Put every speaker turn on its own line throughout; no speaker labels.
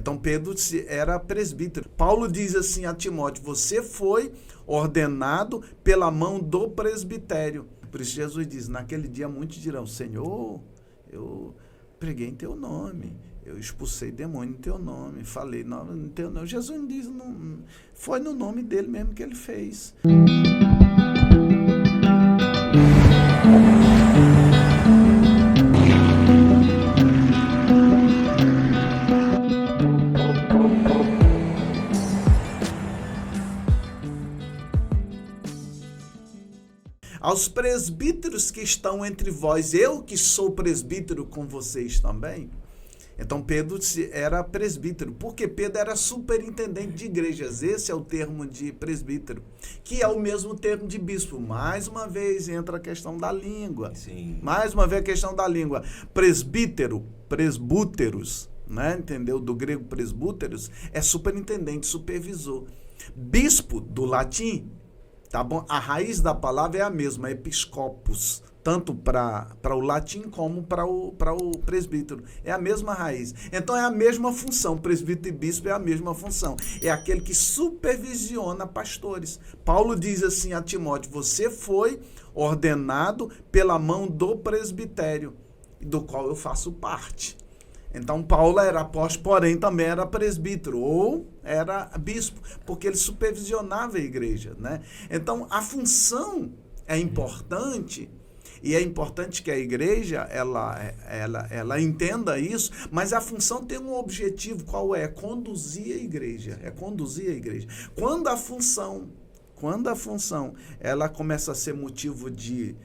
Então Pedro era presbítero. Paulo diz assim a Timóteo: você foi ordenado pela mão do presbitério. Por isso Jesus diz: naquele dia muitos dirão: Senhor, eu preguei em teu nome, eu expulsei demônio em teu nome, falei em teu nome. Jesus diz: não, foi no nome dele mesmo que ele fez. Aos presbíteros que estão entre vós, eu que sou presbítero com vocês também. Então Pedro era presbítero, porque Pedro era superintendente de igrejas. Esse é o termo de presbítero, que é o mesmo termo de bispo. Mais uma vez entra a questão da língua.
Sim.
Mais uma vez a questão da língua. Presbítero, presbúteros, né? Entendeu? Do grego presbúteros, é superintendente, supervisor. Bispo, do latim, tá bom? A raiz da palavra é a mesma, episcopos, tanto para o latim como para o presbítero. É a mesma raiz. Então é a mesma função. Presbítero e bispo é a mesma função. É aquele que supervisiona pastores. Paulo diz assim a Timóteo: você foi ordenado pela mão do presbitério, do qual eu faço parte. Então Paulo era apóstolo, porém também era presbítero, ou era bispo, porque ele supervisionava a igreja, né? Então a função é importante, e é importante que a igreja ela entenda isso, mas a função tem um objetivo. Qual é? Conduzir a igreja. É conduzir a igreja. Quando a função ela começa a ser motivo de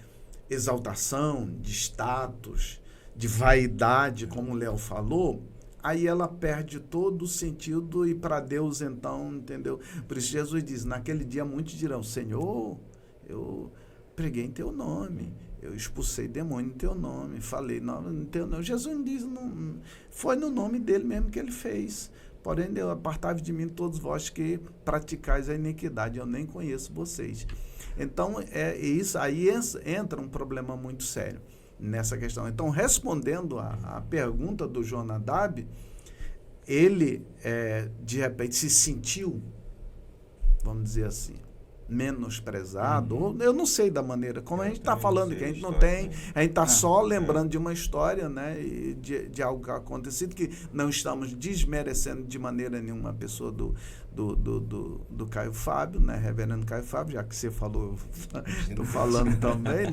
exaltação, de status, de vaidade, como o Léo falou, aí ela perde todo o sentido, e para Deus então, entendeu? Por isso Jesus diz: naquele dia muitos dirão: Senhor, eu preguei em teu nome, eu expulsei demônio em teu nome, falei em teu nome. Jesus diz: não, foi no nome dele mesmo que ele fez. Porém, apartai-vos de mim todos vós que praticais a iniquidade, eu nem conheço vocês. Então, isso aí entra um problema muito sério nessa questão. Então, respondendo a pergunta do Jonadab, ele, de repente, se sentiu, vamos dizer assim, menosprezado, ou eu não sei da maneira, como a gente está falando aqui, a gente não tem, a gente está só lembrando de uma história, né, e de algo acontecido, que não estamos desmerecendo de maneira nenhuma a pessoa do Caio Fábio, né, reverendo Caio Fábio, já que você falou, estou falando também,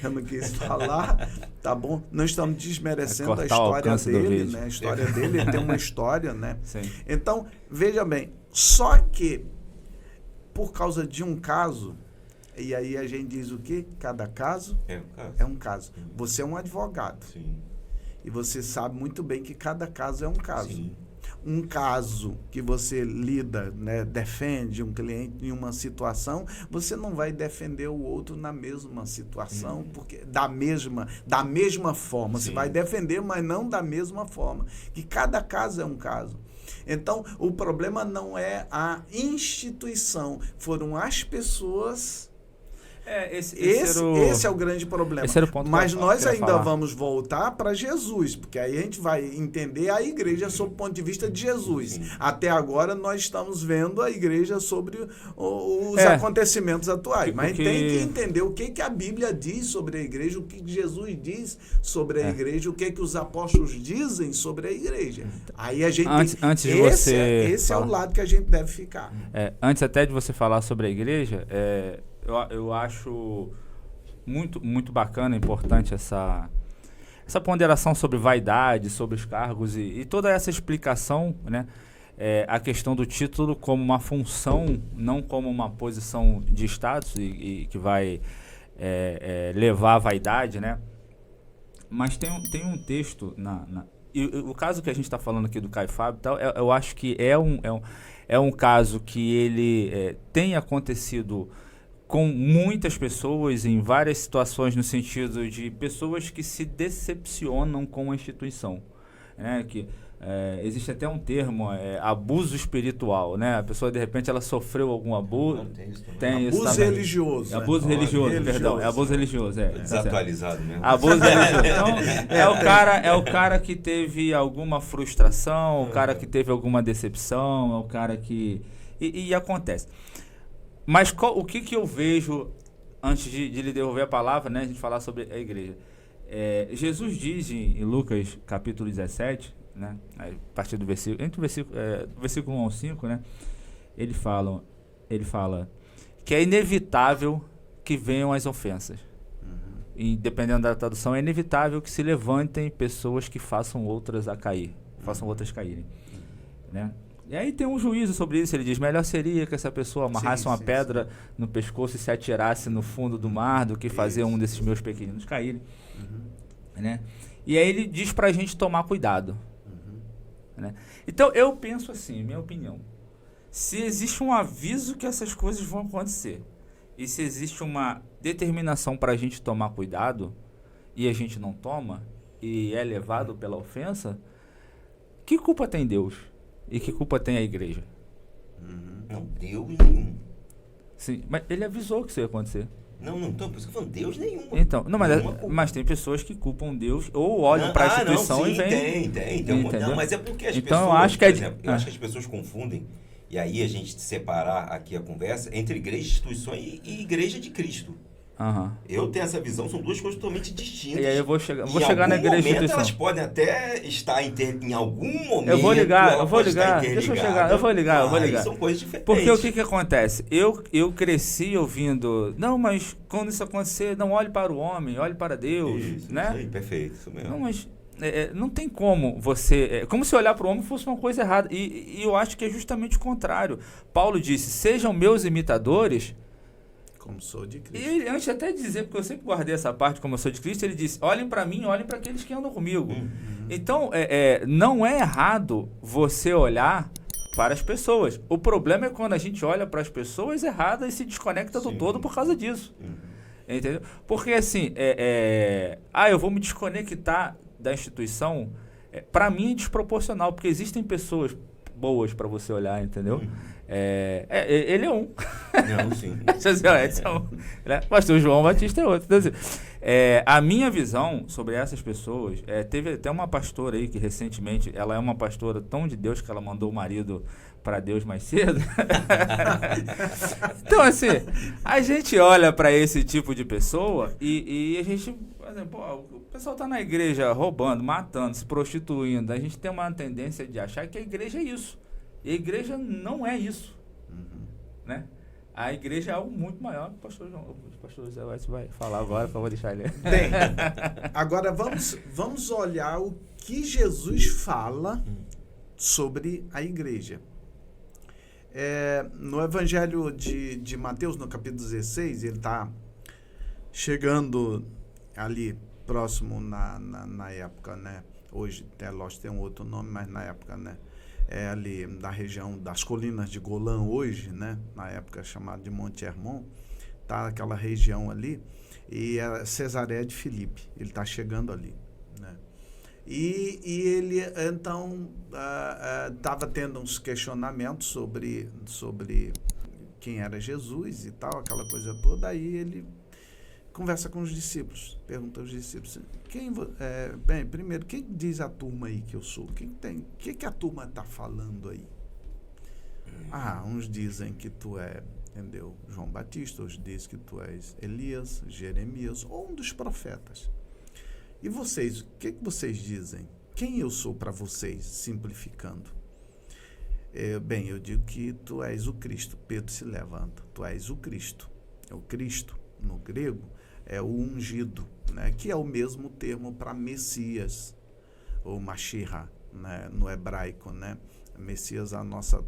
eu não quis falar, tá bom? Não estamos desmerecendo a história dele, né, a história dele, ele tem uma história, né? Sim. Então, veja bem, só que por causa de um caso, e aí a gente diz o quê? Cada caso é um caso. Você é um advogado. Sim. E você sabe muito bem que cada caso é um caso. Sim. Um caso que você lida, né, defende um cliente em uma situação, você não vai defender o outro na mesma situação, porque da mesma forma. Sim. Você vai defender, mas não da mesma forma. Que cada caso é um caso. Então, o problema não é a instituição, foram as pessoas. Esse é o grande problema.
Esse era o ponto.
Mas nós ainda vamos voltar para Jesus, porque aí a gente vai entender a igreja sob o ponto de vista de Jesus. Sim. Até agora nós estamos vendo a igreja sobre os acontecimentos atuais. Mas tem que entender o que a Bíblia diz sobre a igreja, o que Jesus diz sobre a igreja, o que os apóstolos dizem sobre a igreja. Aí a gente
antes de você
esse é o lado que a gente deve ficar.
Antes até de você falar sobre a igreja, eu acho muito, muito bacana, importante essa ponderação sobre vaidade, sobre os cargos e toda essa explicação, né? A questão do título como uma função, não como uma posição de status e que vai levar à vaidade, né? Mas tem um texto e o caso que a gente está falando aqui do Caio Fábio, tal, eu acho que é um caso que ele tem acontecido com muitas pessoas em várias situações, no sentido de pessoas que se decepcionam com a instituição, né? Que existe até um termo, abuso espiritual, né? A pessoa, de repente, ela sofreu algum abuso. Tem isso
abuso
também.
Religioso. Né?
Abuso religioso, perdão. É abuso religioso,
Desatualizado mesmo.
Abuso religioso. Então, é o cara que teve alguma frustração, o cara que teve alguma decepção, é o cara que... E acontece. Mas o que eu vejo, antes de lhe devolver a palavra, né? A gente falar sobre a igreja. Jesus diz em Lucas, capítulo 17... né? A partir do versículo, entre o versículo 1 ao 5, né? Ele fala que é inevitável que venham as ofensas. E, dependendo da tradução, é inevitável que se levantem pessoas que façam outras caírem, né? E aí tem um juízo sobre isso. Ele diz: melhor seria que essa pessoa amarrasse uma pedra no pescoço e se atirasse no fundo do mar do que fazer um desses meus pequeninos caírem, né? E aí ele diz pra gente tomar cuidado. Né? Então eu penso assim, minha opinião, se existe um aviso que essas coisas vão acontecer e se existe uma determinação para a gente tomar cuidado e a gente não toma e é levado pela ofensa, que culpa tem Deus e que culpa tem a igreja?
Não, Deus nenhum.
Sim, mas ele avisou que isso ia acontecer.
Não, então, por isso que eu tô falando, Deus nenhum.
Então, não, mas tem pessoas que culpam Deus ou olham para a instituição e vêm.
Tem. Não, mas é porque as
então,
pessoas,
eu acho que
eu acho que as pessoas confundem, e aí a gente separar aqui a conversa entre igreja, instituições e igreja de Cristo. Eu tenho essa visão, são duas coisas totalmente distintas.
E aí eu vou chegar na igreja de instituição.
Elas podem até estar em algum momento.
Eu vou ligar. Deixa eu chegar. Eu vou ligar.
São coisas diferentes.
Porque o que acontece? Eu cresci ouvindo, não, mas quando isso acontecer, não olhe para o homem, olhe para Deus, né?
Isso aí, perfeito, isso mesmo.
Não, mas não tem como você... como se olhar para o homem fosse uma coisa errada. E eu acho que é justamente o contrário. Paulo disse: sejam meus imitadores...
como sou de Cristo.
E ele, antes até de dizer, porque eu sempre guardei essa parte, como eu sou de Cristo, ele disse: olhem para mim, olhem para aqueles que andam comigo. Então, não é errado você olhar para as pessoas. O problema é quando a gente olha para as pessoas erradas e se desconecta do todo por causa disso. Entendeu? Porque assim, eu vou me desconectar da instituição, para mim é desproporcional, porque existem pessoas boas para você olhar, entendeu? Ele é um.
Não, sim.
Edson é um, né? Mas o João Batista é outro. Então, assim, a minha visão sobre essas pessoas, teve até uma pastora aí que recentemente, ela é uma pastora tão de Deus que ela mandou o marido para Deus mais cedo. Então, assim, a gente olha para esse tipo de pessoa e a gente, por exemplo, o pessoal tá na igreja roubando, matando, se prostituindo. A gente tem uma tendência de achar que a igreja é isso. E a igreja não é isso, né? A igreja é algo muito maior. O pastor José vai falar agora, que eu vou deixar ele.
Bem, agora vamos olhar o que Jesus fala sobre a igreja. No Evangelho de Mateus, no capítulo 16, ele está chegando ali próximo na época, né? Hoje, lógico, tem um outro nome, mas na época, né? Ali da região das colinas de Golã hoje, né? Na época chamada de Monte Hermon, tá aquela região ali, e é Cesareia de Filipe, ele está chegando ali, né? E ele, então, estava tendo uns questionamentos sobre quem era Jesus e tal, aquela coisa toda, aí ele conversa com os discípulos, pergunta aos discípulos: bem, primeiro, quem diz a turma aí que eu sou? O que a turma está falando aí? Uns dizem que tu é, entendeu, João Batista, outros dizem que tu és Elias, Jeremias, ou um dos profetas. E vocês, o que vocês dizem? Quem eu sou para vocês, simplificando? Bem, eu digo que tu és o Cristo. Pedro se levanta. Tu és o Cristo. O Cristo, no grego, é o ungido, né? Que é o mesmo termo para Messias, ou Mashiach, né? No hebraico, né? Messias, a nossa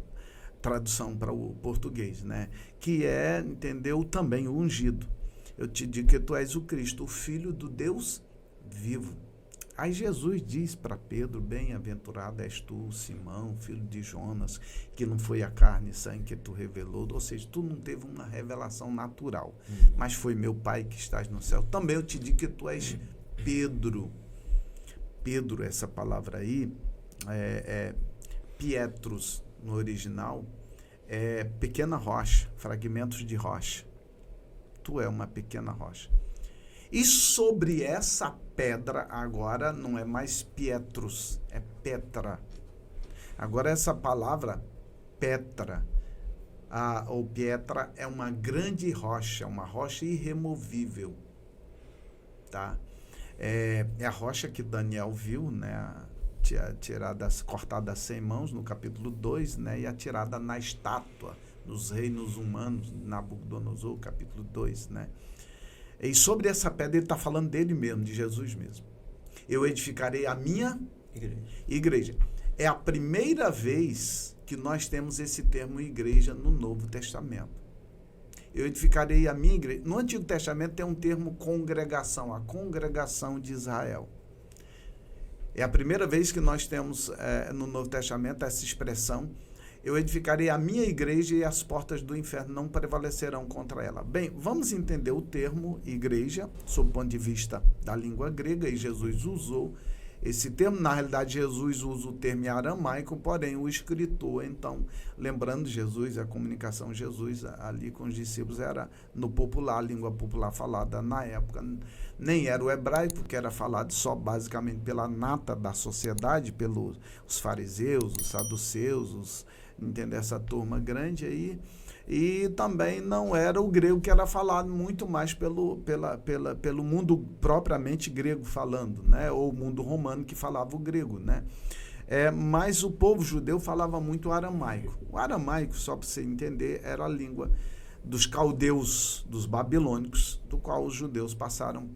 tradução para o português, né? Que é, entendeu, também o ungido. Eu te digo que tu és o Cristo, o Filho do Deus vivo. Aí Jesus diz para Pedro: bem-aventurado és tu, Simão, filho de Jonas, que não foi a carne e sangue que tu revelou, ou seja, tu não teve uma revelação natural, mas foi meu Pai que estás no céu. Também eu te digo que tu és Pedro. Pedro, essa palavra aí, Pietrus, no original, é pequena rocha, fragmentos de rocha. Tu é uma pequena rocha. E sobre essa pedra, agora não é mais Pietrus, é Petra. Agora essa palavra, Petra, ou Pietra, é uma grande rocha, uma rocha irremovível. Tá? É a rocha que Daniel viu, né? Cortada a 100 mãos, no capítulo 2, né? E atirada na estátua dos reinos humanos, Nabucodonosor, capítulo 2, né? E sobre essa pedra ele está falando dele mesmo, de Jesus mesmo. Eu edificarei a minha igreja. É a primeira vez que nós temos esse termo igreja no Novo Testamento. Eu edificarei a minha igreja. No Antigo Testamento tem um termo congregação, a congregação de Israel. É a primeira vez que nós temos no Novo Testamento essa expressão: eu edificarei a minha igreja e as portas do inferno não prevalecerão contra ela. Bem, vamos entender o termo igreja sob o ponto de vista da língua grega, e Jesus usou esse termo. Na realidade, Jesus usa o termo em aramaico, porém o escritor, então, lembrando Jesus, a comunicação de Jesus ali com os discípulos era no popular, a língua popular falada na época. Nem era o hebraico, que era falado só basicamente pela nata da sociedade, pelos fariseus, os saduceus, entende? Essa turma grande aí. E também não era o grego, que era falado muito mais pelo mundo propriamente grego falando, né? Ou o mundo romano que falava o grego, né? Mas o povo judeu falava muito aramaico. O aramaico, só para você entender, era a língua dos caldeus, dos babilônicos, do qual os judeus passaram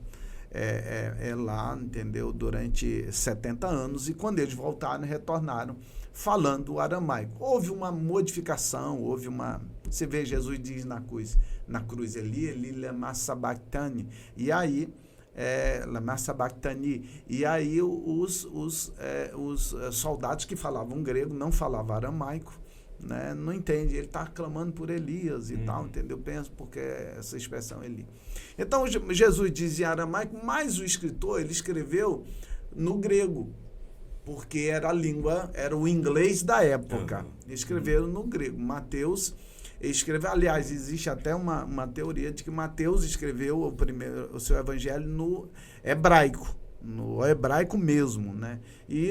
lá, entendeu? Durante 70 anos, e quando eles voltaram, retornaram falando o aramaico. Houve uma modificação, você vê, Jesus diz na cruz, Eli, lema sabachthani, e aí, lema sabachthani, e aí os soldados que falavam grego, não falavam aramaico, né? Não entende, ele está clamando por Elias e tal, entendeu? Pensa porque essa expressão Eli. Então, Jesus diz em aramaico, mas o escritor, ele escreveu no grego, porque era a língua, era o inglês da época. Escreveram no grego. Mateus escreveu, aliás, existe até uma teoria de que Mateus escreveu o seu evangelho no hebraico mesmo, né?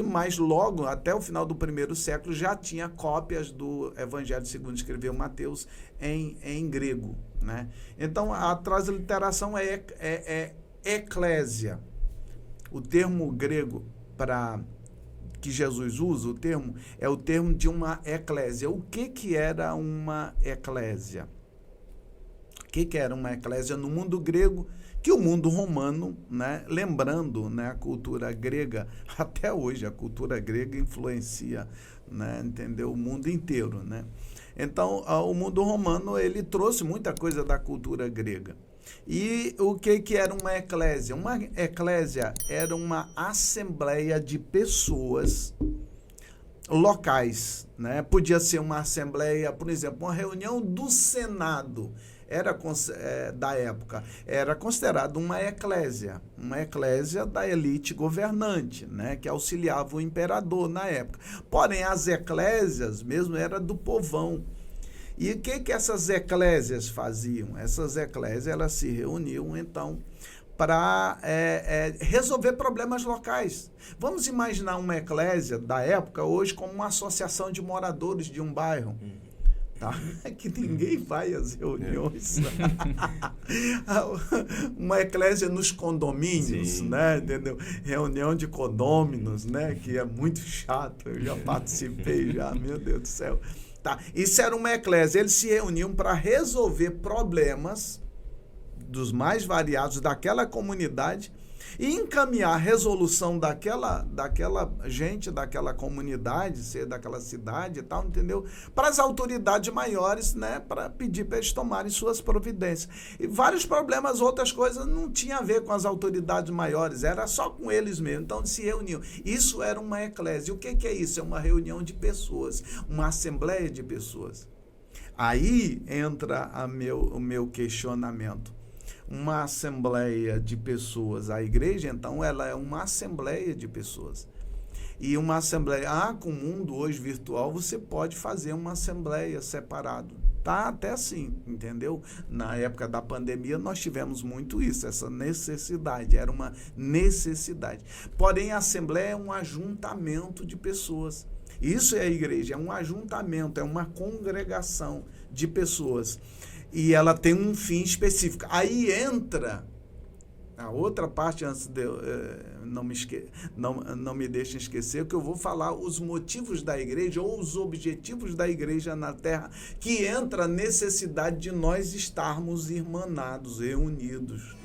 Mas logo, até o final do primeiro século, já tinha cópias do evangelho segundo escreveu Mateus em grego, né? Então, a transliteração é eclésia. O termo grego que Jesus usa, é o termo de uma eclésia. O que era uma eclésia? O que era uma eclésia no mundo grego, que o mundo romano, né, lembrando, né, a cultura grega, até hoje a cultura grega influencia, né, entendeu, o mundo inteiro, né? Então, o mundo romano, ele trouxe muita coisa da cultura grega. E o que era uma eclésia? Uma eclésia era uma assembleia de pessoas locais, né? Podia ser uma assembleia, por exemplo, uma reunião do Senado, da época, era considerada uma eclésia da elite governante, né? Que auxiliava o imperador na época. Porém, as eclésias mesmo eram do povão. E o que essas eclésias faziam? Essas eclésias, elas se reuniam, então, para resolver problemas locais. Vamos imaginar uma eclésia da época hoje como uma associação de moradores de um bairro. Tá? Que ninguém vai às reuniões. Uma eclésia nos condomínios, sim, né? Entendeu? Reunião de condôminos, né? Que é muito chato. Eu já participei, meu Deus do céu. Tá. Isso era uma eclésia. Eles se reuniam para resolver problemas dos mais variados daquela comunidade e encaminhar a resolução daquela gente, daquela comunidade, daquela cidade e tal, entendeu? Para as autoridades maiores, né? Para pedir para eles tomarem suas providências. E vários problemas, outras coisas, não tinha a ver com as autoridades maiores, era só com eles mesmo. Então, se reuniam. Isso era uma eclésia. O que é isso? É uma reunião de pessoas, uma assembleia de pessoas. Aí entra o meu questionamento. Uma assembleia de pessoas, a igreja, então, ela é uma assembleia de pessoas. E uma assembleia, com o mundo hoje virtual, você pode fazer uma assembleia separado. Tá até assim, entendeu? Na época da pandemia, nós tivemos muito isso, essa necessidade, era uma necessidade. Porém, a assembleia é um ajuntamento de pessoas. Isso é a igreja, é um ajuntamento, é uma congregação de pessoas. E ela tem um fim específico. Aí entra a outra parte, antes de eu, não me deixem esquecer, que eu vou falar os motivos da igreja ou os objetivos da igreja na terra, que entra a necessidade de nós estarmos irmanados, reunidos.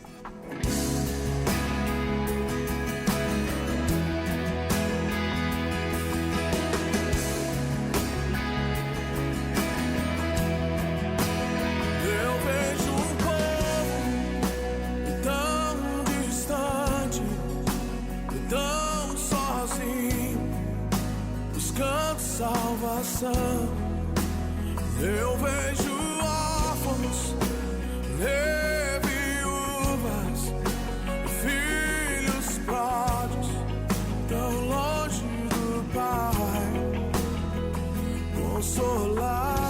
Salvação, eu vejo órfãos, viúvas, filhos pródigos, tão longe do Pai, consolar.